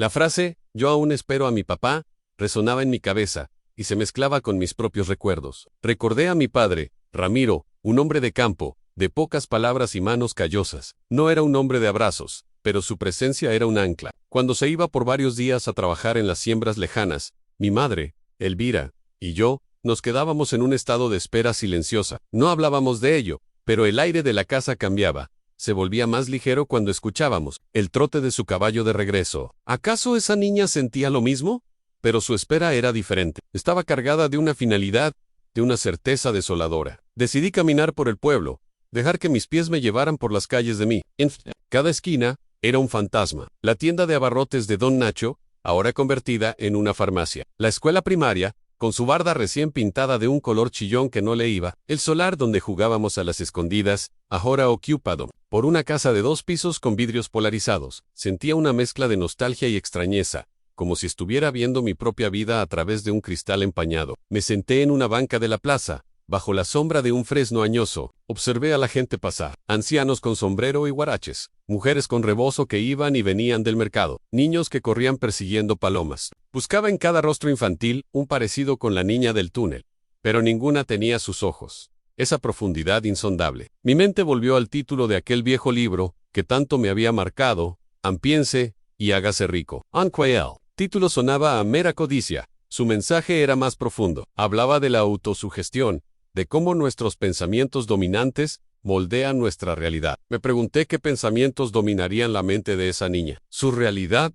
La frase, yo aún espero a mi papá, resonaba en mi cabeza, y se mezclaba con mis propios recuerdos. Recordé a mi padre, Ramiro, un hombre de campo, de pocas palabras y manos callosas. No era un hombre de abrazos, pero su presencia era un ancla. Cuando se iba por varios días a trabajar en las siembras lejanas, mi madre, Elvira, y yo, nos quedábamos en un estado de espera silenciosa. No hablábamos de ello, pero el aire de la casa cambiaba. Se volvía más ligero cuando escuchábamos el trote de su caballo de regreso. ¿Acaso esa niña sentía lo mismo? Pero su espera era diferente. Estaba cargada de una finalidad, de una certeza desoladora. Decidí caminar por el pueblo, dejar que mis pies me llevaran por las calles de mí. En cada esquina era un fantasma. La tienda de abarrotes de Don Nacho, ahora convertida en una farmacia. La escuela primaria, con su barda recién pintada de un color chillón que no le iba. El solar donde jugábamos a las escondidas, ahora ocupado por una casa de 2 pisos con vidrios polarizados. Sentía una mezcla de nostalgia y extrañeza, como si estuviera viendo mi propia vida a través de un cristal empañado. Me senté en una banca de la plaza, bajo la sombra de un fresno añoso. Observé a la gente pasar, ancianos con sombrero y huaraches, mujeres con rebozo que iban y venían del mercado, niños que corrían persiguiendo palomas. Buscaba en cada rostro infantil un parecido con la niña del túnel, pero ninguna tenía sus ojos, esa profundidad insondable. Mi mente volvió al título de aquel viejo libro que tanto me había marcado, Ampiense y hágase rico. Anquael. Título sonaba a mera codicia. Su mensaje era más profundo. Hablaba de la autosugestión, de cómo nuestros pensamientos dominantes moldean nuestra realidad. Me pregunté qué pensamientos dominarían la mente de esa niña. Su realidad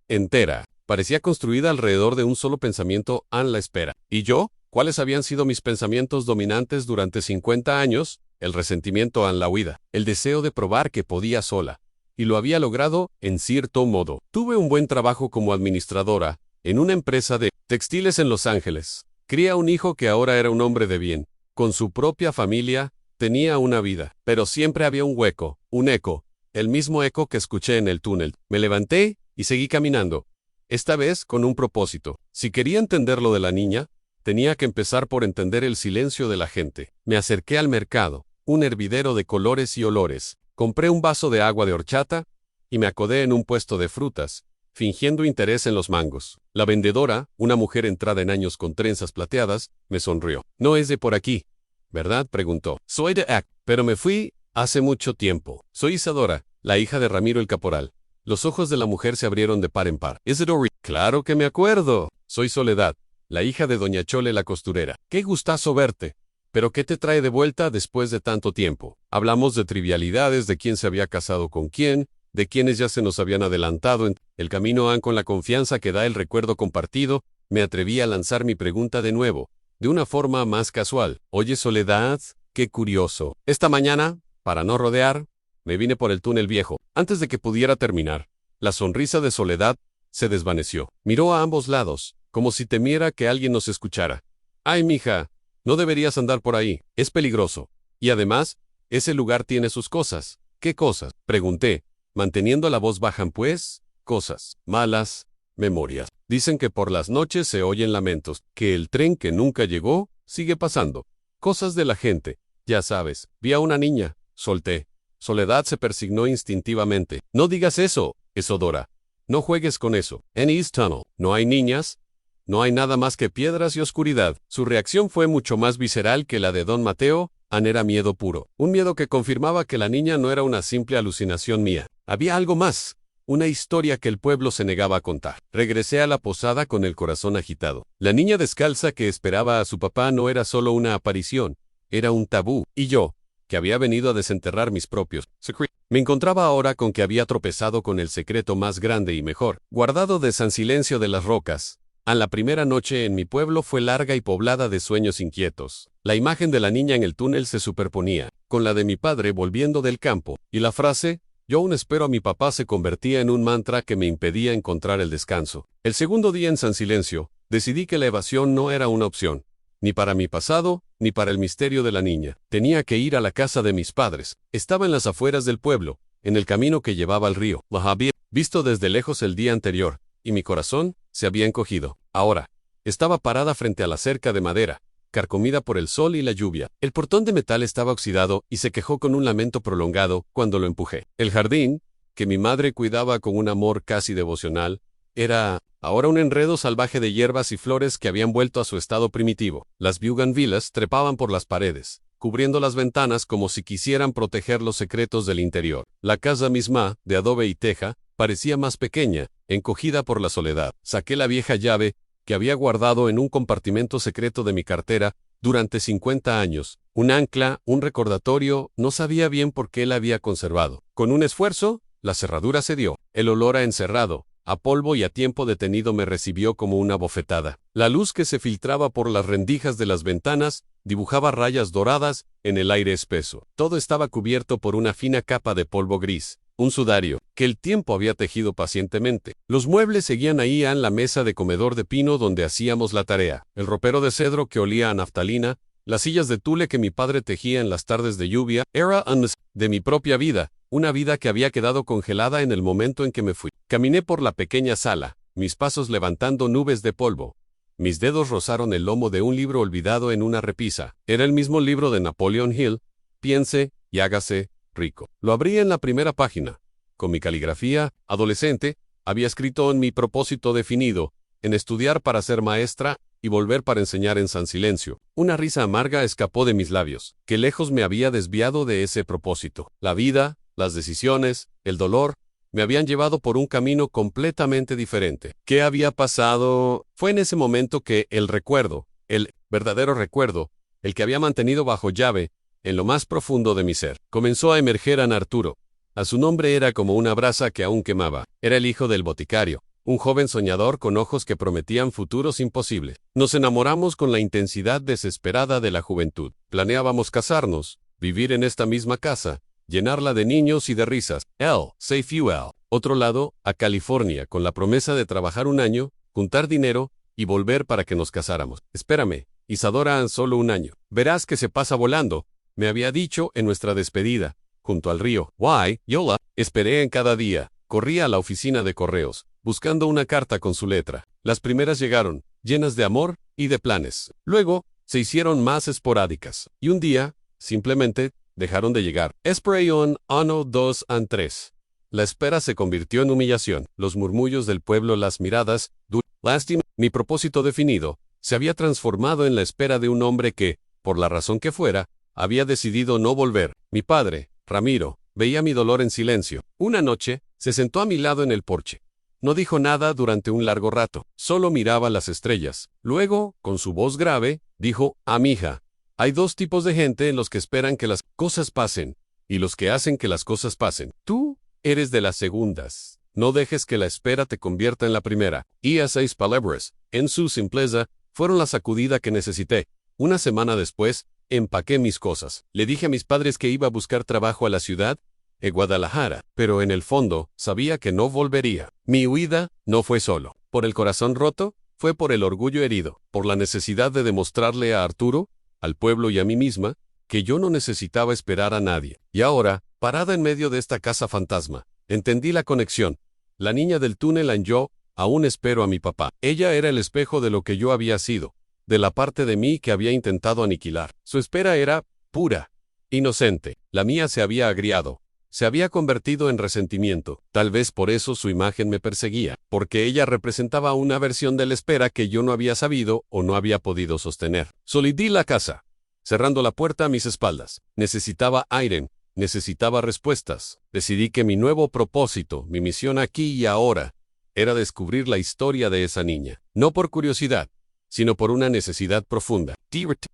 entera parecía construida alrededor de un solo pensamiento a la espera. ¿Y yo? ¿Cuáles habían sido mis pensamientos dominantes durante 50 años? El resentimiento a la huida, el deseo de probar que podía sola. Y lo había logrado, en cierto modo. Tuve un buen trabajo como administradora, en una empresa de textiles en Los Ángeles. Cría un hijo que ahora era un hombre de bien. Con su propia familia, tenía una vida. Pero siempre había un hueco, un eco, el mismo eco que escuché en el túnel. Me levanté y seguí caminando. Esta vez con un propósito. Si quería entender lo de la niña, tenía que empezar por entender el silencio de la gente. Me acerqué al mercado, un hervidero de colores y olores. Compré un vaso de agua de horchata y me acodé en un puesto de frutas, fingiendo interés en los mangos. La vendedora, una mujer entrada en años con trenzas plateadas, me sonrió. «No es de por aquí, ¿verdad?», preguntó. «Soy de Ac, pero me fui hace mucho tiempo. Soy Isadora, la hija de Ramiro el caporal». Los ojos de la mujer se abrieron de par en par. «Isadora, claro que me acuerdo. Soy Soledad, la hija de doña Chole la costurera. Qué gustazo verte. ¿Pero qué te trae de vuelta después de tanto tiempo?». Hablamos de trivialidades, de quién se había casado con quién, de quienes ya se nos habían adelantado en el camino. Con la confianza que da el recuerdo compartido, me atreví a lanzar mi pregunta de nuevo, de una forma más casual. «Oye, Soledad, qué curioso. Esta mañana, para no rodear, me vine por el túnel viejo». Antes de que pudiera terminar, la sonrisa de Soledad se desvaneció. Miró a ambos lados, como si temiera que alguien nos escuchara. «Ay, mija, no deberías andar por ahí. Es peligroso. Y además, ese lugar tiene sus cosas». «¿Qué cosas?», pregunté, manteniendo la voz baja. «Pues, cosas malas, memorias. Dicen que por las noches se oyen lamentos, que el tren que nunca llegó sigue pasando. Cosas de la gente, ya sabes». Vi a una niña, solté. Soledad se persignó instintivamente. «No digas eso, Isadora. No juegues con eso. En East Tunnel no hay niñas. No hay nada más que piedras y oscuridad». Su reacción fue mucho más visceral que la de don Mateo. Era miedo puro. Un miedo que confirmaba que la niña no era una simple alucinación mía. Había algo más. Una historia que el pueblo se negaba a contar. Regresé a la posada con el corazón agitado. La niña descalza que esperaba a su papá no era solo una aparición. Era un tabú. Y yo, que había venido a desenterrar mis propios secretos, me encontraba ahora con que había tropezado con el secreto más grande y mejor, guardado de San Silencio de las Rocas. La primera noche en mi pueblo fue larga y poblada de sueños inquietos. La imagen de la niña en el túnel se superponía con la de mi padre volviendo del campo, y la frase «yo aún espero a mi papá» se convertía en un mantra que me impedía encontrar el descanso. El segundo día en San Silencio, decidí que la evasión no era una opción, ni para mi pasado, ni para el misterio de la niña. Tenía que ir a la casa de mis padres. Estaba en las afueras del pueblo, en el camino que llevaba al río. La había visto desde lejos el día anterior, y mi corazón se había encogido. Ahora, estaba parada frente a la cerca de madera, carcomida por el sol y la lluvia. El portón de metal estaba oxidado y se quejó con un lamento prolongado cuando lo empujé. El jardín, que mi madre cuidaba con un amor casi devocional, Era ahora un enredo salvaje de hierbas y flores que habían vuelto a su estado primitivo. Las buganvillas trepaban por las paredes, cubriendo las ventanas como si quisieran proteger los secretos del interior. La casa misma, de adobe y teja, parecía más pequeña, encogida por la soledad. Saqué la vieja llave, que había guardado en un compartimento secreto de mi cartera durante 50 años. Un ancla, un recordatorio, no sabía bien por qué la había conservado. Con un esfuerzo, la cerradura cedió. El olor a encerrado, a polvo y a tiempo detenido me recibió como una bofetada. La luz que se filtraba por las rendijas de las ventanas dibujaba rayas doradas en el aire espeso. Todo estaba cubierto por una fina capa de polvo gris, un sudario, que el tiempo había tejido pacientemente. Los muebles seguían ahí en la mesa de comedor de pino donde hacíamos la tarea, el ropero de cedro que olía a naftalina, las sillas de tule que mi padre tejía en las tardes de lluvia. Era de mi propia vida, una vida que había quedado congelada en el momento en que me fui. Caminé por la pequeña sala, mis pasos levantando nubes de polvo. Mis dedos rozaron el lomo de un libro olvidado en una repisa. Era el mismo libro de Napoleon Hill, Piense y hágase rico. Lo abrí en la primera página. Con mi caligrafía, adolescente, había escrito en mi propósito definido, en estudiar para ser maestra y volver para enseñar en San Silencio. Una risa amarga escapó de mis labios, que lejos me había desviado de ese propósito. La vida, las decisiones, el dolor, me habían llevado por un camino completamente diferente. ¿Qué había pasado? Fue en ese momento que el recuerdo, el verdadero recuerdo, el que había mantenido bajo llave, en lo más profundo de mi ser, comenzó a emerger en Arturo. A su nombre era como una brasa que aún quemaba. Era el hijo del boticario, un joven soñador con ojos que prometían futuros imposibles. Nos enamoramos con la intensidad desesperada de la juventud. Planeábamos casarnos, vivir en esta misma casa, llenarla de niños y de risas. Él, Fuel. Otro lado, a California, con la promesa de trabajar un año, juntar dinero y volver para que nos casáramos. Espérame, Isadora, en solo un año. Verás que se pasa volando, me había dicho en nuestra despedida, junto al río. Yola. Esperé en cada día. Corrí a la oficina de correos, buscando una carta con su letra. Las primeras llegaron, llenas de amor y de planes. Luego, se hicieron más esporádicas. Y un día, simplemente, dejaron de llegar. Esperé un ano, 2 and 3. La espera se convirtió en humillación. Los murmullos del pueblo, las miradas, lástima. Mi propósito definido, se había transformado en la espera de un hombre que, por la razón que fuera, había decidido no volver. Mi padre, Ramiro, veía mi dolor en silencio. Una noche, se sentó a mi lado en el porche. No dijo nada durante un largo rato, solo miraba las estrellas. Luego, con su voz grave, dijo: mija, hay dos tipos de gente en los que esperan que las cosas pasen, y los que hacen que las cosas pasen. Tú eres de las segundas. No dejes que la espera te convierta en la primera. Y a 6 palabras, en su simpleza, fueron la sacudida que necesité. Una semana después, empaqué mis cosas. Le dije a mis padres que iba a buscar trabajo a la ciudad, en Guadalajara, pero en el fondo, sabía que no volvería. Mi huida no fue solo por el corazón roto, fue por el orgullo herido, por la necesidad de demostrarle a Arturo, al pueblo y a mí misma, que yo no necesitaba esperar a nadie. Y ahora, parada en medio de esta casa fantasma, entendí la conexión. La niña del túnel y yo, aún espero a mi papá. Ella era el espejo de lo que yo había sido, de la parte de mí que había intentado aniquilar. Su espera era pura, inocente. La mía se había agriado, se había convertido en resentimiento. Tal vez por eso su imagen me perseguía, porque ella representaba una versión de la espera que yo no había sabido o no había podido sostener. Solidí la casa, cerrando la puerta a mis espaldas. Necesitaba aire, necesitaba respuestas. Decidí que mi nuevo propósito, mi misión aquí y ahora, era descubrir la historia de esa niña. No por curiosidad, sino por una necesidad profunda.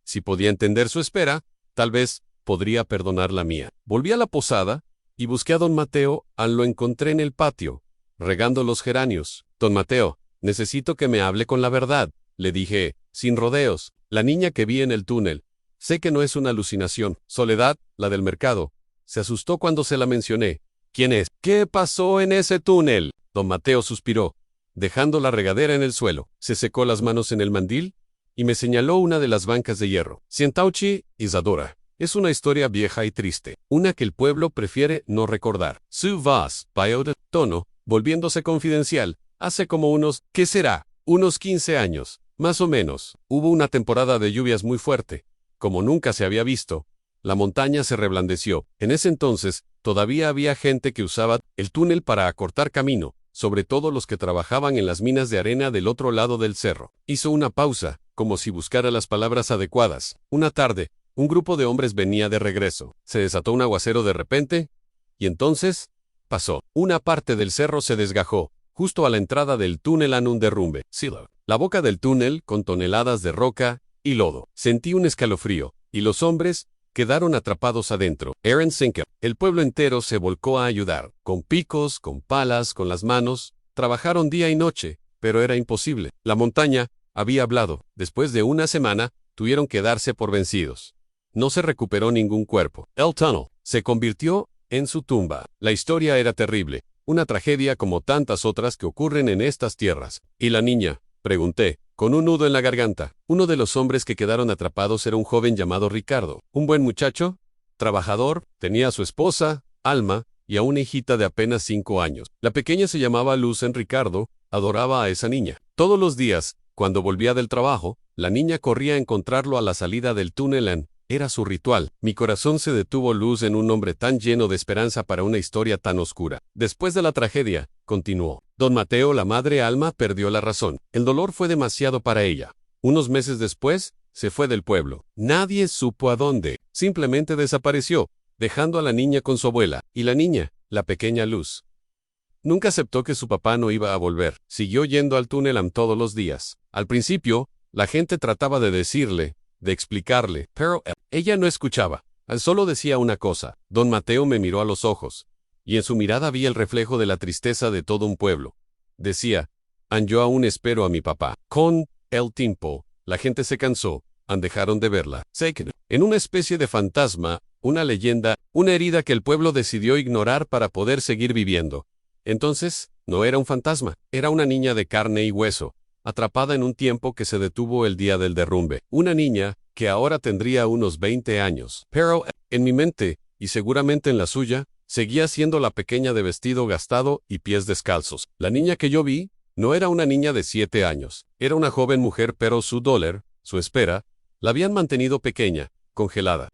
Si podía entender su espera, tal vez podría perdonar la mía. Volví a la posada y busqué a don Mateo. Lo encontré en el patio, regando los geranios. Don Mateo, necesito que me hable con la verdad, le dije, sin rodeos. La niña que vi en el túnel, sé que no es una alucinación. Soledad, la del mercado, se asustó cuando se la mencioné. ¿Quién es? ¿Qué pasó en ese túnel? Don Mateo suspiró, dejando la regadera en el suelo. Se secó las manos en el mandil y me señaló una de las bancas de hierro. Cientauchi, Isadora. Es una historia vieja y triste, una que el pueblo prefiere no recordar. Su voz, de tono, volviéndose confidencial, hace como unos, ¿qué será? Unos 15 años, más o menos. Hubo una temporada de lluvias muy fuerte, como nunca se había visto. La montaña se reblandeció. En ese entonces, todavía había gente que usaba el túnel para acortar camino. sobre todo los que trabajaban en las minas de arena del otro lado del cerro. Hizo una pausa, como si buscara las palabras adecuadas. Una tarde, un grupo de hombres venía de regreso. Se desató un aguacero de repente, y entonces pasó. Una parte del cerro se desgajó, justo a la entrada del túnel en un derrumbe. Silo. La boca del túnel, con toneladas de roca y lodo. Sentí un escalofrío, y los hombres quedaron atrapados adentro. Aaron Sinker. El pueblo entero se volcó a ayudar. Con picos, con palas, con las manos. Trabajaron día y noche, pero era imposible. La montaña había hablado. Después de una semana, tuvieron que darse por vencidos. No se recuperó ningún cuerpo. El tunnel se convirtió en su tumba. La historia era terrible. Una tragedia como tantas otras que ocurren en estas tierras. ¿Y la niña? Pregunté, con un nudo en la garganta. Uno de los hombres que quedaron atrapados era un joven llamado Ricardo. Un buen muchacho, trabajador, tenía a su esposa, Alma, y a una hijita de apenas 5 años. La pequeña se llamaba Luz. Ricardo adoraba a esa niña. Todos los días, cuando volvía del trabajo, la niña corría a encontrarlo a la salida del túnel. Era su ritual. Mi corazón se detuvo Luz en un hombre tan lleno de esperanza para una historia tan oscura. Después de la tragedia, continuó. Don Mateo, la madre Alma, perdió la razón. El dolor fue demasiado para ella. Unos meses después, se fue del pueblo. Nadie supo a dónde. Simplemente desapareció, dejando a la niña con su abuela. Y la niña, la pequeña Luz, nunca aceptó que su papá no iba a volver. Siguió yendo al túnel todos los días. Al principio, la gente trataba de decirle, de explicarle, pero ella no escuchaba. Solo decía una cosa. Don Mateo me miró a los ojos, y en su mirada vi el reflejo de la tristeza de todo un pueblo. Decía, yo aún espero a mi papá. Con el tiempo, la gente se cansó, dejaron de verla. En una especie de fantasma, una leyenda, una herida que el pueblo decidió ignorar para poder seguir viviendo. Entonces, no era un fantasma, era una niña de carne y hueso, atrapada en un tiempo que se detuvo el día del derrumbe. Una niña que ahora tendría unos 20 años. Pero, en mi mente, y seguramente en la suya, seguía siendo la pequeña de vestido gastado y pies descalzos. La niña que yo vi no era una niña de 7 años. Era una joven mujer, pero su dolor, su espera, la habían mantenido pequeña, congelada.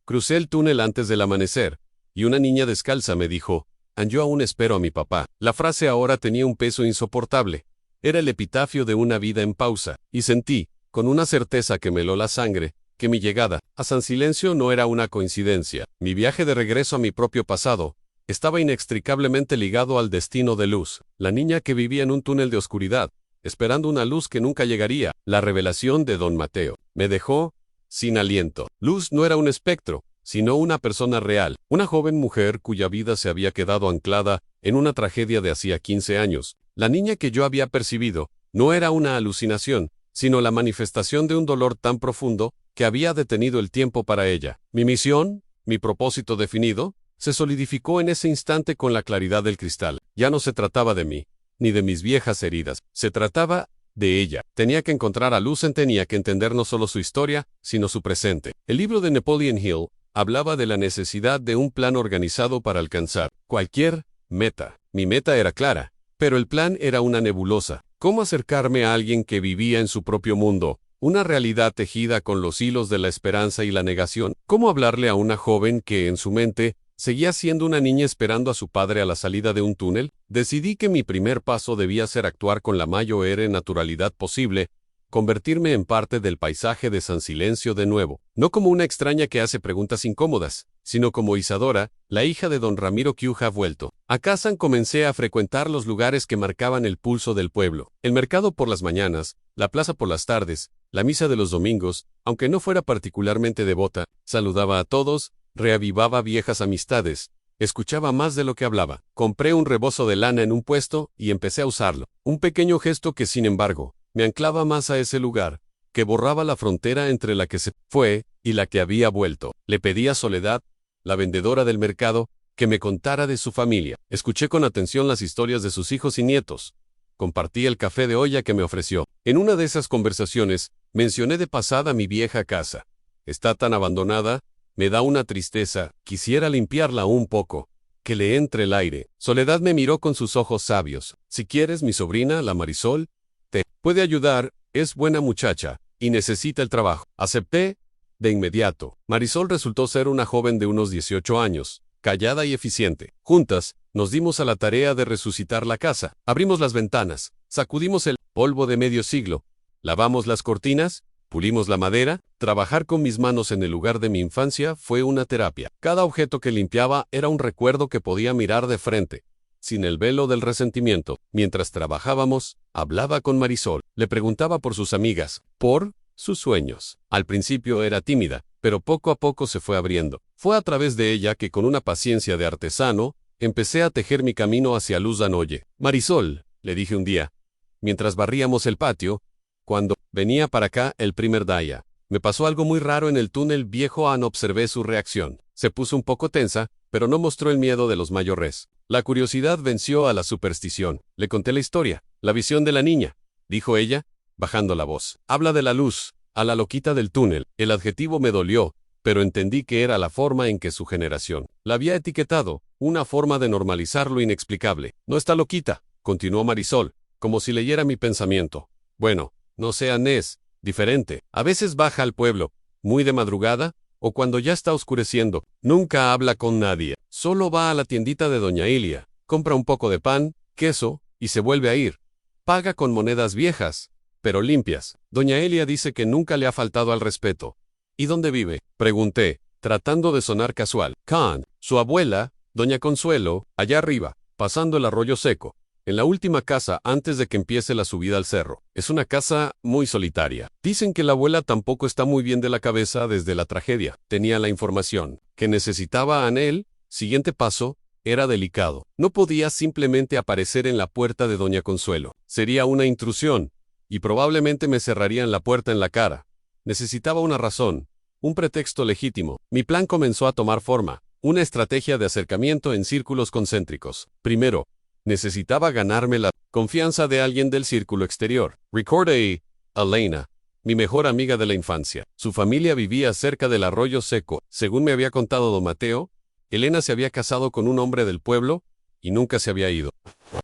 Crucé el túnel antes del amanecer, y una niña descalza me dijo, yo aún espero a mi papá. La frase ahora tenía un peso insoportable. Era el epitafio de una vida en pausa, y sentí, con una certeza que me heló la sangre, que mi llegada a San Silencio no era una coincidencia. Mi viaje de regreso a mi propio pasado estaba inextricablemente ligado al destino de Luz, la niña que vivía en un túnel de oscuridad, esperando una luz que nunca llegaría. La revelación de Don Mateo me dejó sin aliento. Luz no era un espectro, sino una persona real, una joven mujer cuya vida se había quedado anclada en una tragedia de hacía 15 años. La niña que yo había percibido no era una alucinación, sino la manifestación de un dolor tan profundo que había detenido el tiempo para ella. Mi misión, mi propósito definido, se solidificó en ese instante con la claridad del cristal. Ya no se trataba de mí, ni de mis viejas heridas, se trataba de ella. Tenía que encontrar a Luz, tenía que entender no solo su historia, sino su presente. El libro de Napoleon Hill hablaba de la necesidad de un plan organizado para alcanzar cualquier meta. Mi meta era clara, pero el plan era una nebulosa. ¿Cómo acercarme a alguien que vivía en su propio mundo, una realidad tejida con los hilos de la esperanza y la negación? ¿Cómo hablarle a una joven que, en su mente, seguía siendo una niña esperando a su padre a la salida de un túnel? Decidí que mi primer paso debía ser actuar con la mayor naturalidad posible, convertirme en parte del paisaje de San Silencio de nuevo, no como una extraña que hace preguntas incómodas, sino como Isadora, la hija de don Ramiro que ha vuelto a casa. Comencé a frecuentar los lugares que marcaban el pulso del pueblo, el mercado por las mañanas, la plaza por las tardes, la misa de los domingos. Aunque no fuera particularmente devota, saludaba a todos, reavivaba viejas amistades, escuchaba más de lo que hablaba. Compré un rebozo de lana en un puesto y empecé a usarlo, un pequeño gesto que, sin embargo, me anclaba más a ese lugar, que borraba la frontera entre la que se fue y la que había vuelto. Le pedí a Soledad, la vendedora del mercado, que me contara de su familia. Escuché con atención las historias de sus hijos y nietos. Compartí el café de olla que me ofreció. En una de esas conversaciones, mencioné de pasada mi vieja casa. Está tan abandonada, me da una tristeza, quisiera limpiarla un poco, que le entre el aire. Soledad me miró con sus ojos sabios. Si quieres, mi sobrina, la Marisol, te puede ayudar, es buena muchacha, y necesita el trabajo. Acepté de inmediato. Marisol resultó ser una joven de unos 18 años, callada y eficiente. Juntas, nos dimos a la tarea de resucitar la casa. Abrimos las ventanas, sacudimos el polvo de medio siglo, lavamos las cortinas, pulimos la madera. Trabajar con mis manos en el lugar de mi infancia fue una terapia. Cada objeto que limpiaba era un recuerdo que podía mirar de frente, sin el velo del resentimiento. Mientras trabajábamos, hablaba con Marisol. Le preguntaba por sus amigas, por sus sueños. Al principio era tímida, pero poco a poco se fue abriendo. Fue a través de ella que, con una paciencia de artesano, empecé a tejer mi camino hacia Luz Danoye. Marisol, le dije un día, mientras barríamos el patio, cuando venía para acá el primer día, me pasó algo muy raro en el túnel viejo. Observé su reacción. Se puso un poco tensa, pero no mostró el miedo de los mayores. La curiosidad venció a la superstición. Le conté la historia, la visión de la niña, dijo ella, bajando la voz. Habla de la luz, a la loquita del túnel. El adjetivo me dolió, pero entendí que era la forma en que su generación la había etiquetado, una forma de normalizar lo inexplicable. No está loquita, continuó Marisol, como si leyera mi pensamiento. Bueno, no sea Nes, diferente. A veces baja al pueblo, muy de madrugada, o cuando ya está oscureciendo. Nunca habla con nadie. Solo va a la tiendita de Doña Ilia, compra un poco de pan, queso, y se vuelve a ir. Paga con monedas viejas, pero limpias. Doña Elia dice que nunca le ha faltado al respeto. ¿Y dónde vive?, pregunté, tratando de sonar casual. Con su abuela, Doña Consuelo, allá arriba, pasando el arroyo seco, en la última casa antes de que empiece la subida al cerro. Es una casa muy solitaria. Dicen que la abuela tampoco está muy bien de la cabeza desde la tragedia. Tenía la información que necesitaba. Anel, siguiente paso, era delicado. No podía simplemente aparecer en la puerta de Doña Consuelo. Sería una intrusión, y probablemente me cerrarían la puerta en la cara. Necesitaba una razón, un pretexto legítimo. Mi plan comenzó a tomar forma, una estrategia de acercamiento en círculos concéntricos. Primero, necesitaba ganarme la confianza de alguien del círculo exterior. Recordé a Elena, mi mejor amiga de la infancia. Su familia vivía cerca del arroyo seco. Según me había contado don Mateo, Elena se había casado con un hombre del pueblo y nunca se había ido.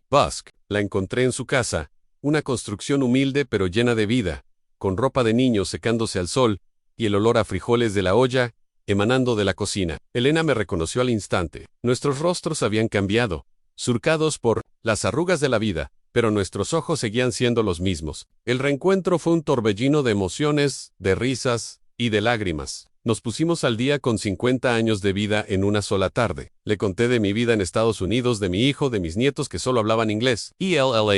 Busk, la encontré en su casa, una construcción humilde pero llena de vida, con ropa de niño secándose al sol y el olor a frijoles de la olla emanando de la cocina. Elena me reconoció al instante. Nuestros rostros habían cambiado, surcados por las arrugas de la vida, pero nuestros ojos seguían siendo los mismos. El reencuentro fue un torbellino de emociones, de risas y de lágrimas. Nos pusimos al día con 50 años de vida en una sola tarde. Le conté de mi vida en Estados Unidos, de mi hijo, de mis nietos que solo hablaban inglés, y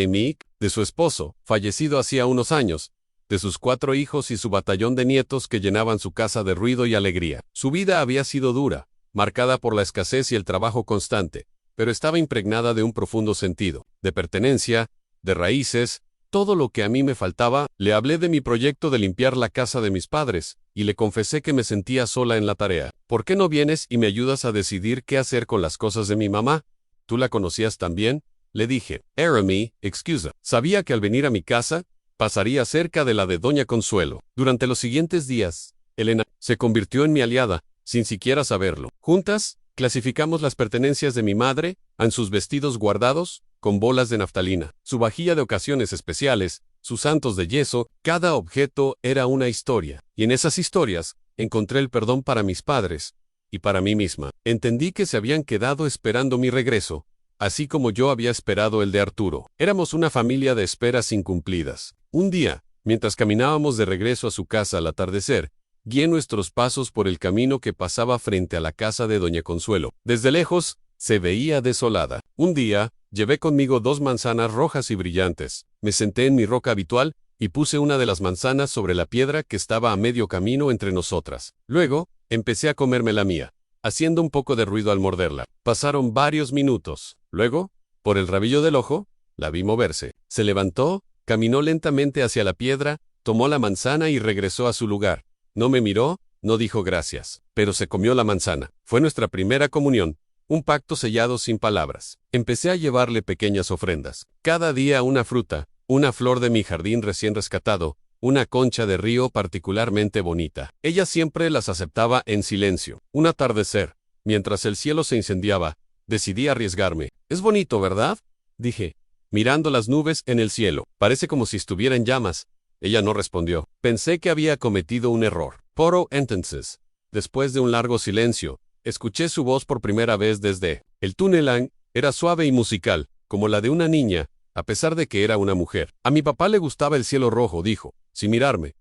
Mick, de su esposo, fallecido hacía unos años, de sus 4 hijos y su batallón de nietos que llenaban su casa de ruido y alegría. Su vida había sido dura, marcada por la escasez y el trabajo constante, pero estaba impregnada de un profundo sentido, de pertenencia, de raíces, todo lo que a mí me faltaba. Le hablé de mi proyecto de limpiar la casa de mis padres, y le confesé que me sentía sola en la tarea. ¿Por qué no vienes y me ayudas a decidir qué hacer con las cosas de mi mamá? ¿Tú la conocías también?, le dije. Era mi excusa. Sabía que al venir a mi casa, pasaría cerca de la de Doña Consuelo. Durante los siguientes días, Elena se convirtió en mi aliada, sin siquiera saberlo. Juntas, clasificamos las pertenencias de mi madre, en sus vestidos guardados, con bolas de naftalina, su vajilla de ocasiones especiales, sus santos de yeso. Cada objeto era una historia, y en esas historias, encontré el perdón para mis padres, y para mí misma. Entendí que se habían quedado esperando mi regreso, así como yo había esperado el de Arturo. Éramos una familia de esperas incumplidas. Un día, mientras caminábamos de regreso a su casa al atardecer, guié nuestros pasos por el camino que pasaba frente a la casa de Doña Consuelo. Desde lejos, se veía desolada. Un día, llevé conmigo 2 manzanas rojas y brillantes. Me senté en mi roca habitual y puse una de las manzanas sobre la piedra que estaba a medio camino entre nosotras. Luego, empecé a comerme la mía, haciendo un poco de ruido al morderla. Pasaron varios minutos. Luego, por el rabillo del ojo, la vi moverse. Se levantó, caminó lentamente hacia la piedra, tomó la manzana y regresó a su lugar. No me miró, no dijo gracias, pero se comió la manzana. Fue nuestra primera comunión, un pacto sellado sin palabras. Empecé a llevarle pequeñas ofrendas. Cada día una fruta, una flor de mi jardín recién rescatado, una concha de río particularmente bonita. Ella siempre las aceptaba en silencio. Un atardecer, mientras el cielo se incendiaba, decidí arriesgarme. «Es bonito, ¿verdad?», dije, mirando las nubes en el cielo. «Parece como si estuviera en llamas». Ella no respondió. Pensé que había cometido un error. Poro entonces. Después de un largo silencio, Escuché su voz por primera vez desde el túnel. Era suave y musical, como la de una niña, a pesar de que era una mujer. A mi papá le gustaba el cielo rojo, dijo, sin mirarme.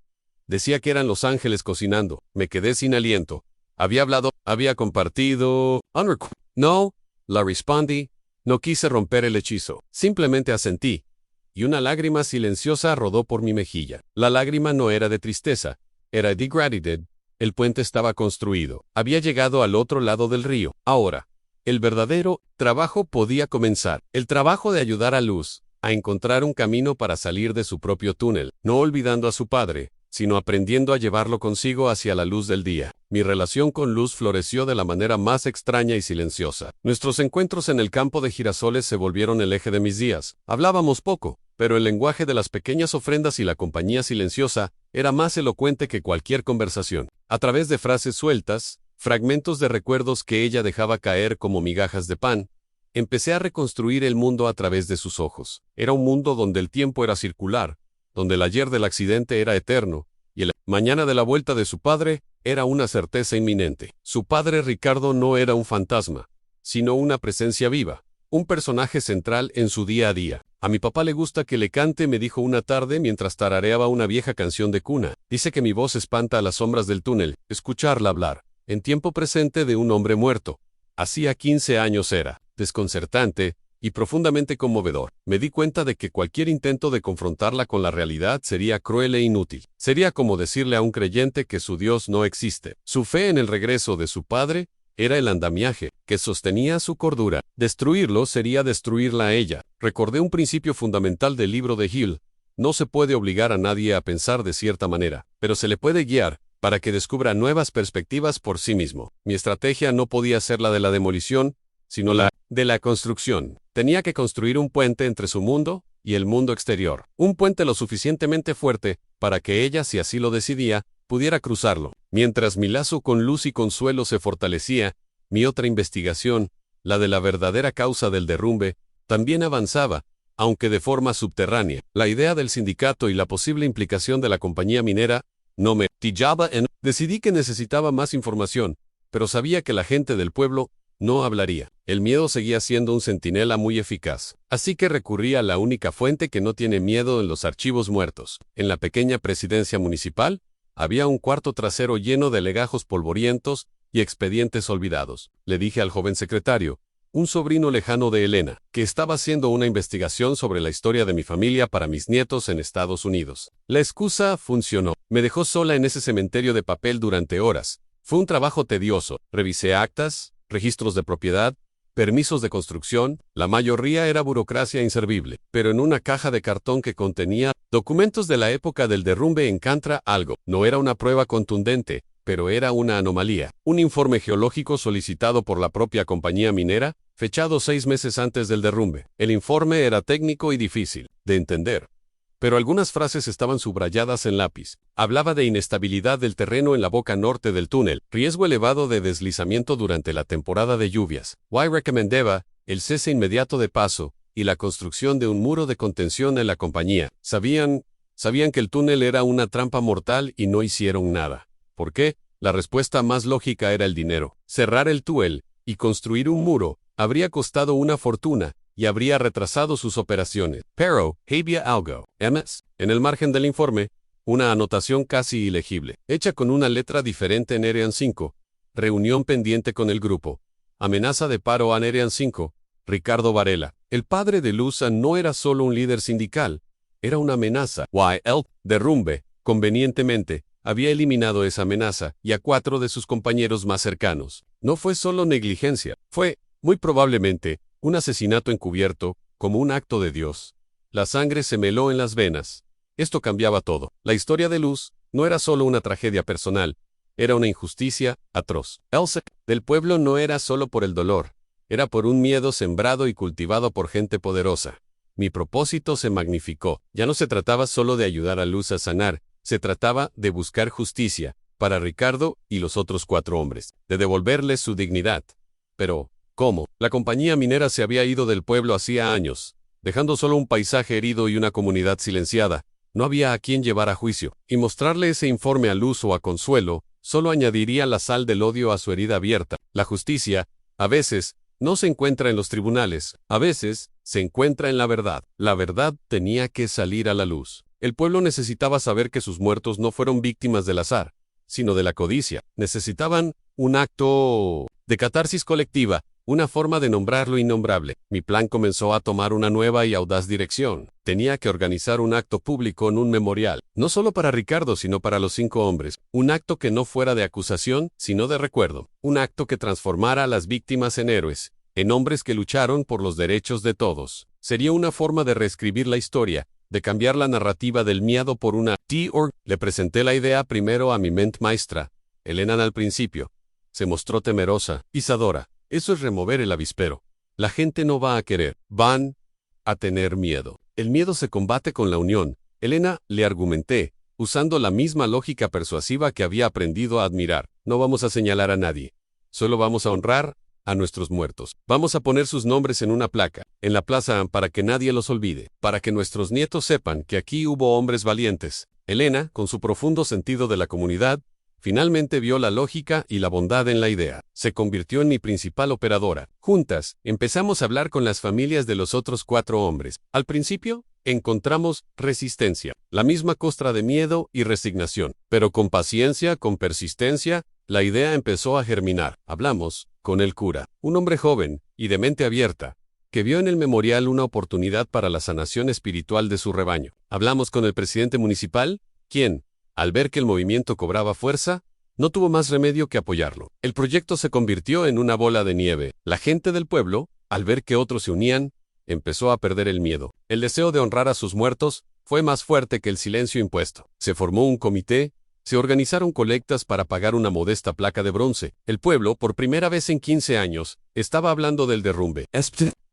Decía que eran los ángeles cocinando. Me quedé sin aliento. Había hablado, había compartido. No, la respondí. No quise romper el hechizo. Simplemente asentí. Y una lágrima silenciosa rodó por mi mejilla. La lágrima no era de tristeza, era de gratitud. El puente estaba construido. Había llegado al otro lado del río. Ahora, el verdadero trabajo podía comenzar. El trabajo de ayudar a Luz a encontrar un camino para salir de su propio túnel, no olvidando a su padre, sino aprendiendo a llevarlo consigo hacia la luz del día. Mi relación con Luz floreció de la manera más extraña y silenciosa. Nuestros encuentros en el campo de girasoles se volvieron el eje de mis días. Hablábamos poco, pero el lenguaje de las pequeñas ofrendas y la compañía silenciosa era más elocuente que cualquier conversación. A través de frases sueltas, fragmentos de recuerdos que ella dejaba caer como migajas de pan, empecé a reconstruir el mundo a través de sus ojos. Era un mundo donde el tiempo era circular, donde el ayer del accidente era eterno, y el mañana de la vuelta de su padre era una certeza inminente. Su padre Ricardo no era un fantasma, sino una presencia viva, un personaje central en su día a día. A mi papá le gusta que le cante, me dijo una tarde mientras tarareaba una vieja canción de cuna. Dice que mi voz espanta a las sombras del túnel, escucharla hablar, en tiempo presente de un hombre muerto. Hacía 15 años era desconcertante y profundamente conmovedor. Me di cuenta de que cualquier intento de confrontarla con la realidad sería cruel e inútil. Sería como decirle a un creyente que su Dios no existe. Su fe en el regreso de su padre era el andamiaje que sostenía su cordura. Destruirlo sería destruirla a ella. Recordé un principio fundamental del libro de Hill. No se puede obligar a nadie a pensar de cierta manera, pero se le puede guiar para que descubra nuevas perspectivas por sí mismo. Mi estrategia no podía ser la de la demolición, sino la de la construcción. Tenía que construir un puente entre su mundo y el mundo exterior. Un puente lo suficientemente fuerte para que ella, si así lo decidía, pudiera cruzarlo. Mientras mi lazo con Luz y Consuelo se fortalecía, mi otra investigación, la de la verdadera causa del derrumbe, también avanzaba, aunque de forma subterránea. La idea del sindicato y la posible implicación de la compañía minera no me tillaba en. Decidí que necesitaba más información, pero sabía que la gente del pueblo no hablaría. El miedo seguía siendo un centinela muy eficaz. Así que recurrí a la única fuente que no tiene miedo en los archivos muertos. En la pequeña presidencia municipal, había un cuarto trasero lleno de legajos polvorientos y expedientes olvidados. Le dije al joven secretario, un sobrino lejano de Elena, que estaba haciendo una investigación sobre la historia de mi familia para mis nietos en Estados Unidos. La excusa funcionó. Me dejó sola en ese cementerio de papel durante horas. Fue un trabajo tedioso. Revisé actas, registros de propiedad, permisos de construcción. La mayoría era burocracia inservible, pero en una caja de cartón que contenía documentos de la época del derrumbe encontré algo. No era una prueba contundente, pero era una anomalía. Un informe geológico solicitado por la propia compañía minera, fechado 6 meses antes del derrumbe. El informe era técnico y difícil de entender, pero algunas frases estaban subrayadas en lápiz. Hablaba de inestabilidad del terreno en la boca norte del túnel, riesgo elevado de deslizamiento durante la temporada de lluvias. Recomendaba el cese inmediato de paso y la construcción de un muro de contención en la compañía. Sabían que el túnel era una trampa mortal y no hicieron nada. ¿Por qué? La respuesta más lógica era el dinero. Cerrar el túnel y construir un muro habría costado una fortuna y habría retrasado sus operaciones. Pero había algo. MS, en el margen del informe, una anotación casi ilegible, hecha con una letra diferente en Ariane 5. Reunión pendiente con el grupo. Amenaza de paro en Ariane 5. Ricardo Varela. El padre de Luz no era solo un líder sindical, era una amenaza. El derrumbe, convenientemente, había eliminado esa amenaza y a 4 de sus compañeros más cercanos. No fue solo negligencia, fue, muy probablemente, un asesinato encubierto, como un acto de Dios. La sangre se me heló en las venas. Esto cambiaba todo. La historia de Luz no era solo una tragedia personal, era una injusticia atroz. El del pueblo no era solo por el dolor, era por un miedo sembrado y cultivado por gente poderosa. Mi propósito se magnificó. Ya no se trataba solo de ayudar a Luz a sanar, se trataba de buscar justicia para Ricardo y los otros 4 hombres, de devolverles su dignidad. Pero, ¿cómo? La compañía minera se había ido del pueblo hacía años, dejando solo un paisaje herido y una comunidad silenciada. No había a quien llevar a juicio, y mostrarle ese informe a Luz o a Consuelo solo añadiría la sal del odio a su herida abierta. La justicia, a veces, no se encuentra en los tribunales, a veces, se encuentra en la verdad. La verdad tenía que salir a la luz. El pueblo necesitaba saber que sus muertos no fueron víctimas del azar, sino de la codicia. Necesitaban un acto de catarsis colectiva, una forma de nombrar lo innombrable. Mi plan comenzó a tomar una nueva y audaz dirección. Tenía que organizar un acto público en un memorial, no solo para Ricardo, sino para los 5 hombres. Un acto que no fuera de acusación, sino de recuerdo. Un acto que transformara a las víctimas en héroes, en hombres que lucharon por los derechos de todos. Sería una forma de reescribir la historia, de cambiar la narrativa del miedo por una T-Org. Le presenté la idea primero a mi mente maestra, Elena. Al principio se mostró temerosa. Isadora, eso es remover el avispero. La gente no va a querer, van a tener miedo. El miedo se combate con la unión. Elena, le argumenté, usando la misma lógica persuasiva que había aprendido a admirar. No vamos a señalar a nadie. Solo vamos a honrar a nuestros muertos. Vamos a poner sus nombres en una placa, en la plaza, para que nadie los olvide, para que nuestros nietos sepan que aquí hubo hombres valientes. Elena, con su profundo sentido de la comunidad, finalmente vio la lógica y la bondad en la idea. Se convirtió en mi principal operadora. Juntas, empezamos a hablar con las familias de los otros 4 hombres. Al principio, encontramos resistencia, la misma costra de miedo y resignación. Pero con paciencia, con persistencia, la idea empezó a germinar. Hablamos con el cura, un hombre joven y de mente abierta, que vio en el memorial una oportunidad para la sanación espiritual de su rebaño. Hablamos con el presidente municipal, quien, al ver que el movimiento cobraba fuerza, no tuvo más remedio que apoyarlo. El proyecto se convirtió en una bola de nieve. La gente del pueblo, al ver que otros se unían, empezó a perder el miedo. El deseo de honrar a sus muertos fue más fuerte que el silencio impuesto. Se formó un comité, se organizaron colectas para pagar una modesta placa de bronce. El pueblo, por primera vez en 15 años, estaba hablando del derrumbe,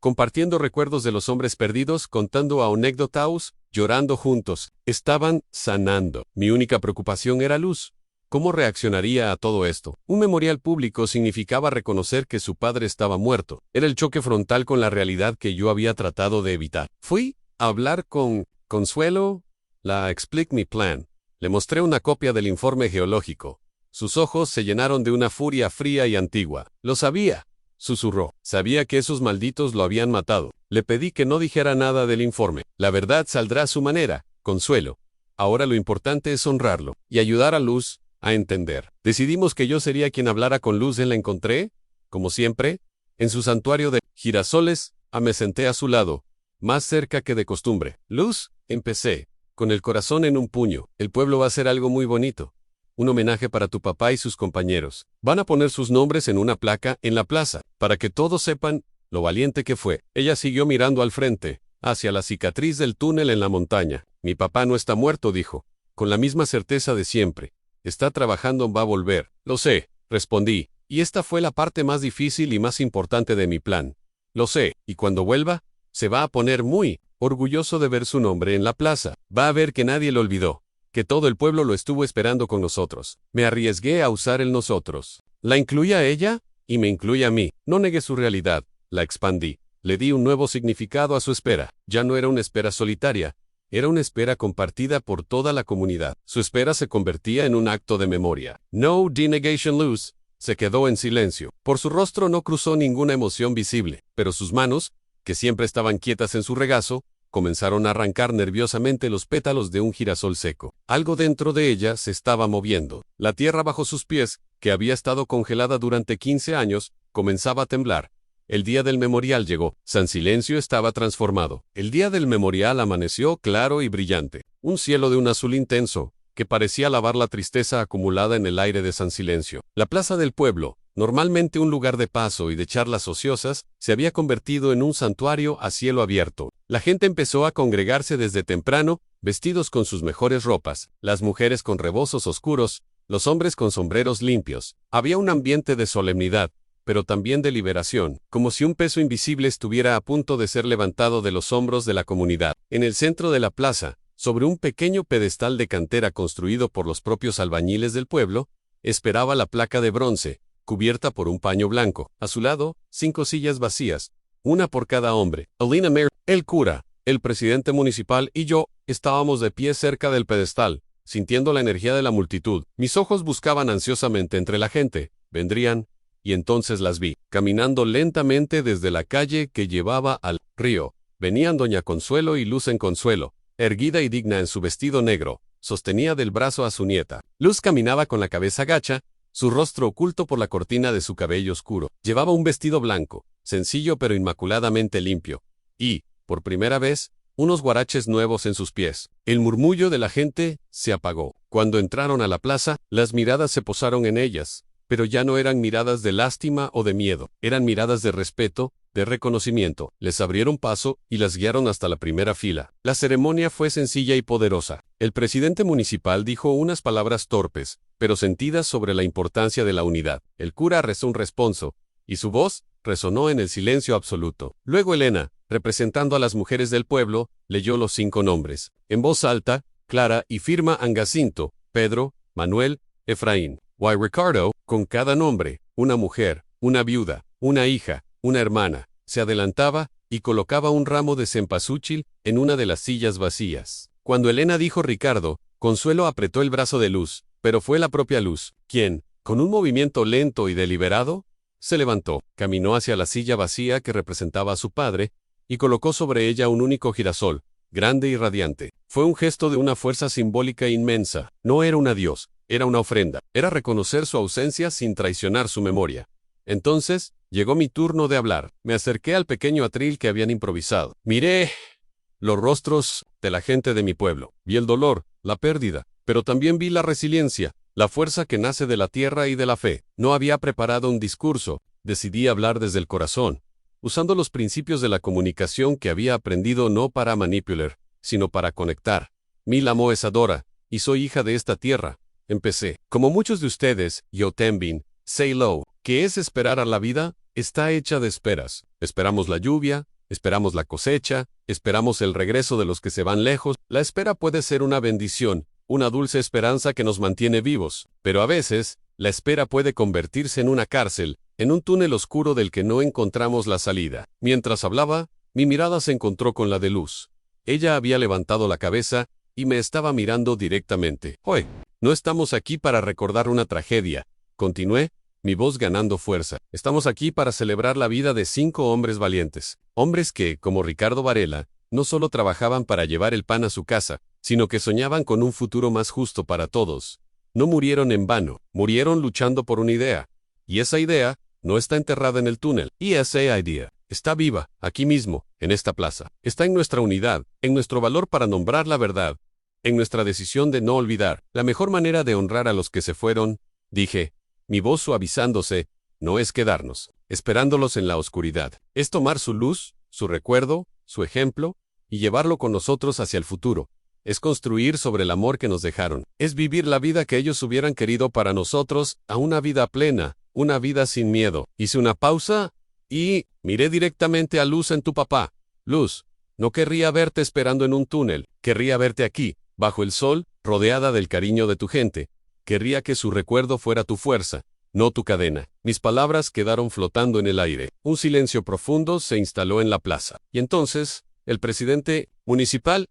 compartiendo recuerdos de los hombres perdidos, contando anécdotas, llorando juntos. Estaban sanando. Mi única preocupación era Luz. ¿Cómo reaccionaría a todo esto? Un memorial público significaba reconocer que su padre estaba muerto. Era el choque frontal con la realidad que yo había tratado de evitar. Fui a hablar con Consuelo, la expliqué mi plan. Le mostré una copia del informe geológico. Sus ojos se llenaron de una furia fría y antigua. Lo sabía, susurró. Sabía que esos malditos lo habían matado. Le pedí que no dijera nada del informe. La verdad saldrá a su manera, Consuelo. Ahora lo importante es honrarlo y ayudar a Luz a entender. Decidimos que yo sería quien hablara con Luz. La encontré, como siempre, en su santuario de girasoles. Me senté a su lado, más cerca que de costumbre. Luz, empecé, con el corazón en un puño. El pueblo va a hacer algo muy bonito. Un homenaje para tu papá y sus compañeros. Van a poner sus nombres en una placa en la plaza, para que todos sepan lo valiente que fue. Ella siguió mirando al frente, hacia la cicatriz del túnel en la montaña. Mi papá no está muerto, dijo, con la misma certeza de siempre. Está trabajando, va a volver. Lo sé, respondí, y esta fue la parte más difícil y más importante de mi plan. Lo sé, y cuando vuelva, se va a poner muy orgulloso de ver su nombre en la plaza. Va a ver que nadie lo olvidó, que todo el pueblo lo estuvo esperando con nosotros. Me arriesgué a usar el nosotros. La incluí a ella, y me incluye a mí. No negué su realidad, la expandí. Le di un nuevo significado a su espera. Ya no era una espera solitaria, era una espera compartida por toda la comunidad. Su espera se convertía en un acto de memoria. No denegation. Luz se quedó en silencio. Por su rostro no cruzó ninguna emoción visible, pero sus manos, que siempre estaban quietas en su regazo, comenzaron a arrancar nerviosamente los pétalos de un girasol seco. Algo dentro de ella se estaba moviendo. La tierra bajo sus pies, que había estado congelada durante 15 años, comenzaba a temblar. El día del memorial llegó. San Silencio estaba transformado. El día del memorial amaneció claro y brillante. Un cielo de un azul intenso, que parecía lavar la tristeza acumulada en el aire de San Silencio. La plaza del pueblo, normalmente un lugar de paso y de charlas ociosas, se había convertido en un santuario a cielo abierto. La gente empezó a congregarse desde temprano, vestidos con sus mejores ropas, las mujeres con rebozos oscuros, los hombres con sombreros limpios. Había un ambiente de solemnidad, pero también de liberación, como si un peso invisible estuviera a punto de ser levantado de los hombros de la comunidad. En el centro de la plaza, sobre un pequeño pedestal de cantera construido por los propios albañiles del pueblo, esperaba la placa de bronce, cubierta por un paño blanco. A su lado, 5 sillas vacías, una por cada hombre. Elena Mayer, el cura, el presidente municipal y yo estábamos de pie cerca del pedestal, sintiendo la energía de la multitud. Mis ojos buscaban ansiosamente entre la gente. Vendrían, y entonces las vi, caminando lentamente desde la calle que llevaba al río. Venían doña Consuelo y Luz en Consuelo, erguida y digna en su vestido negro, sostenía del brazo a su nieta. Luz caminaba con la cabeza gacha, su rostro oculto por la cortina de su cabello oscuro. Llevaba un vestido blanco, sencillo pero inmaculadamente limpio, y, por primera vez, unos guaraches nuevos en sus pies. El murmullo de la gente se apagó. Cuando entraron a la plaza, las miradas se posaron en ellas, pero ya no eran miradas de lástima o de miedo, eran miradas de respeto, de reconocimiento. Les abrieron paso y las guiaron hasta la primera fila. La ceremonia fue sencilla y poderosa. El presidente municipal dijo unas palabras torpes, pero sentidas sobre la importancia de la unidad. El cura rezó un responso, y su voz resonó en el silencio absoluto. Luego Elena, representando a las mujeres del pueblo, leyó los 5 nombres. En voz alta, clara y firme: Angacinto, Pedro, Manuel, Efraín. Why Ricardo, con cada nombre, una mujer, una viuda, una hija, una hermana, se adelantaba y colocaba un ramo de cempasúchil en una de las sillas vacías. Cuando Elena dijo Ricardo, Consuelo apretó el brazo de Luz, pero fue la propia Luz, quien, con un movimiento lento y deliberado, se levantó, caminó hacia la silla vacía que representaba a su padre, y colocó sobre ella un único girasol, grande y radiante. Fue un gesto de una fuerza simbólica inmensa. No era un adiós, era una ofrenda. Era reconocer su ausencia sin traicionar su memoria. Entonces, llegó mi turno de hablar. Me acerqué al pequeño atril que habían improvisado. Miré los rostros de la gente de mi pueblo. Vi el dolor, la pérdida, pero también vi la resiliencia, la fuerza que nace de la tierra y de la fe. No había preparado un discurso, decidí hablar desde el corazón, usando los principios de la comunicación que había aprendido no para manipular, sino para conectar. Mi amo es Adora, y soy hija de esta tierra. Empecé. Como muchos de ustedes, yo también, say lo, que es esperar a la vida, está hecha de esperas. Esperamos la lluvia, esperamos la cosecha, esperamos el regreso de los que se van lejos. La espera puede ser una bendición, una dulce esperanza que nos mantiene vivos, pero a veces, la espera puede convertirse en una cárcel, en un túnel oscuro del que no encontramos la salida. Mientras hablaba, mi mirada se encontró con la de Luz. Ella había levantado la cabeza y me estaba mirando directamente. «Hoy, no estamos aquí para recordar una tragedia», continué, mi voz ganando fuerza. «Estamos aquí para celebrar la vida de 5 hombres valientes. Hombres que, como Ricardo Varela, no solo trabajaban para llevar el pan a su casa, sino que soñaban con un futuro más justo para todos. No murieron en vano, murieron luchando por una idea. Y esa idea no está enterrada en el túnel. Y esa idea está viva, aquí mismo, en esta plaza. Está en nuestra unidad, en nuestro valor para nombrar la verdad, en nuestra decisión de no olvidar. La mejor manera de honrar a los que se fueron», dije, mi voz suavizándose, «no es quedarnos, esperándolos en la oscuridad. Es tomar su luz, su recuerdo, su ejemplo, y llevarlo con nosotros hacia el futuro. Es construir sobre el amor que nos dejaron. Es vivir la vida que ellos hubieran querido para nosotros, a una vida plena, una vida sin miedo». Hice una pausa y miré directamente a Luz en tu papá. «Luz, no querría verte esperando en un túnel. Querría verte aquí, bajo el sol, rodeada del cariño de tu gente. Querría que su recuerdo fuera tu fuerza, no tu cadena». Mis palabras quedaron flotando en el aire. Un silencio profundo se instaló en la plaza. Y entonces, el presidente municipal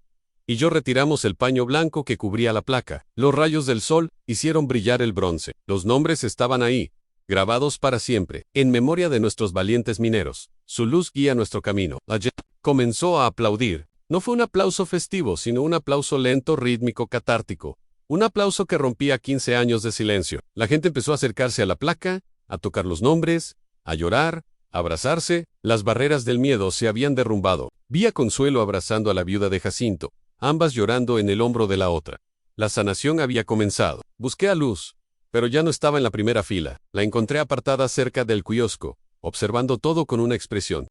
y yo retiramos el paño blanco que cubría la placa. Los rayos del sol hicieron brillar el bronce. Los nombres estaban ahí, grabados para siempre, en memoria de nuestros valientes mineros. Su luz guía nuestro camino. La gente comenzó a aplaudir. No fue un aplauso festivo, sino un aplauso lento, rítmico, catártico. Un aplauso que rompía 15 años de silencio. La gente empezó a acercarse a la placa, a tocar los nombres, a llorar, a abrazarse. Las barreras del miedo se habían derrumbado. Vi a Consuelo abrazando a la viuda de Jacinto, ambas llorando en el hombro de la otra. La sanación había comenzado. Busqué a Luz, pero ya no estaba en la primera fila. La encontré apartada cerca del kiosco, observando todo con una expresión.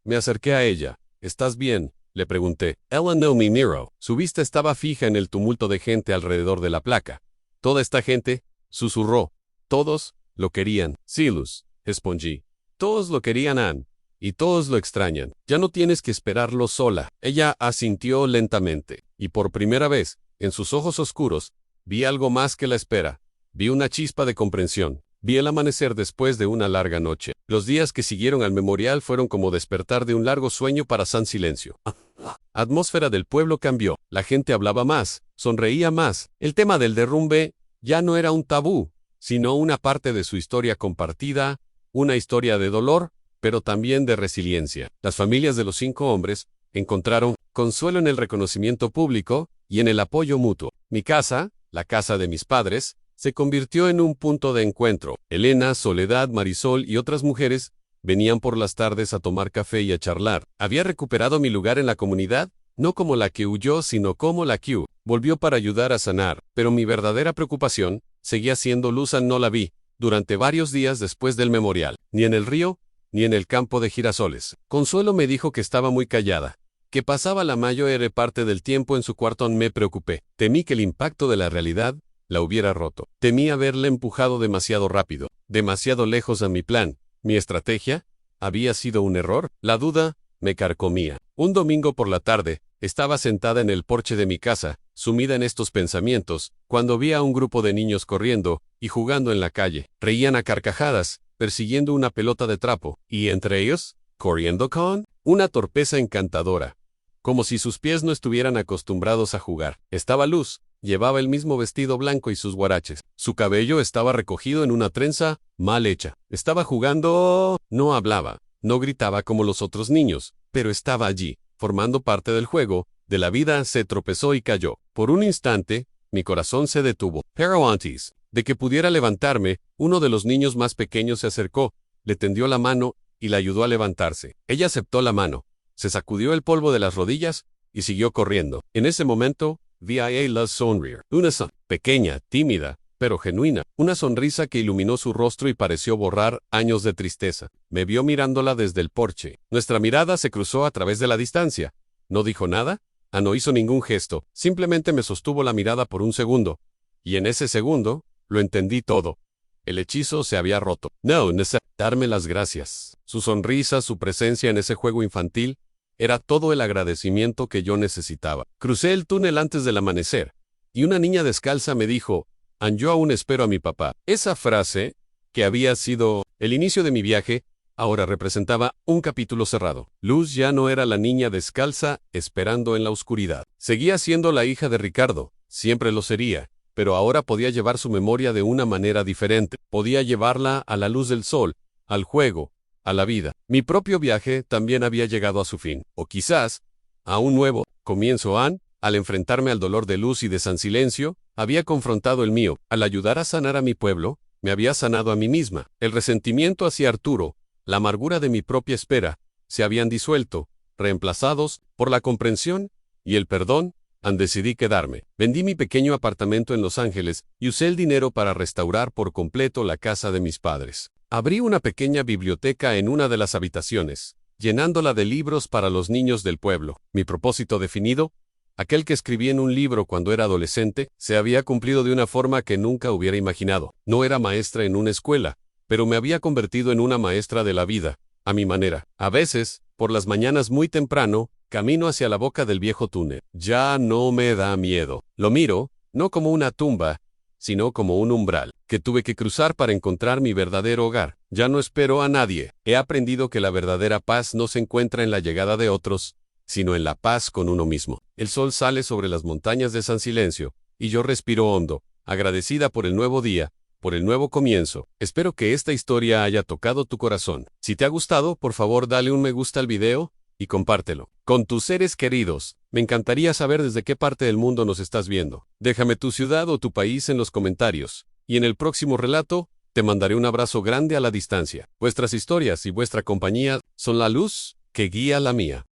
Me acerqué a ella. «¿Estás bien?», le pregunté. Ella no me miró. Su vista estaba fija en el tumulto de gente alrededor de la placa. «Toda esta gente», susurró. «Todos lo querían». «Sí, Luz», respondí. «Todos lo querían, Ann. Y todos lo extrañan. Ya no tienes que esperarlo sola». Ella asintió lentamente. Y por primera vez, en sus ojos oscuros, vi algo más que la espera. Vi una chispa de comprensión. Vi el amanecer después de una larga noche. Los días que siguieron al memorial fueron como despertar de un largo sueño para San Silencio. La atmósfera del pueblo cambió. La gente hablaba más, sonreía más. El tema del derrumbe ya no era un tabú, sino una parte de su historia compartida, una historia de dolor, pero también de resiliencia. Las familias de los 5 hombres encontraron consuelo en el reconocimiento público y en el apoyo mutuo. Mi casa, la casa de mis padres, se convirtió en un punto de encuentro. Elena, Soledad, Marisol y otras mujeres venían por las tardes a tomar café y a charlar. Había recuperado mi lugar en la comunidad, no como la que huyó, sino como la que volvió para ayudar a sanar. Pero mi verdadera preocupación seguía siendo Luz. No la vi durante varios días después del memorial, ni en el río, ni en el campo de girasoles. Consuelo me dijo que estaba muy callada, que pasaba la mayor parte del tiempo en su cuarto. Me preocupé. Temí que el impacto de la realidad la hubiera roto. Temí haberle empujado demasiado rápido, demasiado lejos a mi plan. ¿Mi estrategia había sido un error? La duda me carcomía. Un domingo por la tarde, estaba sentada en el porche de mi casa, sumida en estos pensamientos, cuando vi a un grupo de niños corriendo y jugando en la calle. Reían a carcajadas, persiguiendo una pelota de trapo, y entre ellos, corriendo con una torpeza encantadora, como si sus pies no estuvieran acostumbrados a jugar. Estaba Luz. Llevaba el mismo vestido blanco y sus guaraches. Su cabello estaba recogido en una trenza mal hecha. Estaba jugando. No hablaba, no gritaba como los otros niños, pero estaba allí, formando parte del juego, de la vida. Se tropezó y cayó. Por un instante, mi corazón se detuvo. Pero antes de que pudiera levantarme, uno de los niños más pequeños se acercó, le tendió la mano y la ayudó a levantarse. Ella aceptó la mano, se sacudió el polvo de las rodillas y siguió corriendo. En ese momento, vi a ella sonreír. Una pequeña, tímida, pero genuina. Una sonrisa que iluminó su rostro y pareció borrar años de tristeza. Me vio mirándola desde el porche. Nuestra mirada se cruzó a través de la distancia. ¿No dijo nada? No hizo ningún gesto. Simplemente me sostuvo la mirada por un segundo. Y en ese segundo, lo entendí todo. El hechizo se había roto. No necesitaba darme las gracias. Su sonrisa, su presencia en ese juego infantil, era todo el agradecimiento que yo necesitaba. Crucé el túnel antes del amanecer, y una niña descalza me dijo, yo aún espero a mi papá. Esa frase, que había sido el inicio de mi viaje, ahora representaba un capítulo cerrado. Luz ya no era la niña descalza esperando en la oscuridad. Seguía siendo la hija de Ricardo, siempre lo sería, pero ahora podía llevar su memoria de una manera diferente. Podía llevarla a la luz del sol, al juego, a la vida. Mi propio viaje también había llegado a su fin, o quizás a un nuevo comienzo. Al enfrentarme al dolor de Luz y de San Silencio, había confrontado el mío. Al ayudar a sanar a mi pueblo, me había sanado a mí misma. El resentimiento hacia Arturo, la amargura de mi propia espera, se habían disuelto, reemplazados por la comprensión y el perdón. Decidí quedarme. Vendí mi pequeño apartamento en Los Ángeles y usé el dinero para restaurar por completo la casa de mis padres. Abrí una pequeña biblioteca en una de las habitaciones, llenándola de libros para los niños del pueblo. Mi propósito definido, aquel que escribí en un libro cuando era adolescente, se había cumplido de una forma que nunca hubiera imaginado. No era maestra en una escuela, pero me había convertido en una maestra de la vida, a mi manera. A veces, por las mañanas muy temprano, camino hacia la boca del viejo túnel. Ya no me da miedo. Lo miro, no como una tumba, sino como un umbral que tuve que cruzar para encontrar mi verdadero hogar. Ya no espero a nadie. He aprendido que la verdadera paz no se encuentra en la llegada de otros, sino en la paz con uno mismo. El sol sale sobre las montañas de San Silencio, y yo respiro hondo, agradecida por el nuevo día, por el nuevo comienzo. Espero que esta historia haya tocado tu corazón. Si te ha gustado, por favor dale un me gusta al video, y compártelo con tus seres queridos. Me encantaría saber desde qué parte del mundo nos estás viendo. Déjame tu ciudad o tu país en los comentarios, y en el próximo relato, te mandaré un abrazo grande a la distancia. Vuestras historias y vuestra compañía son la luz que guía la mía.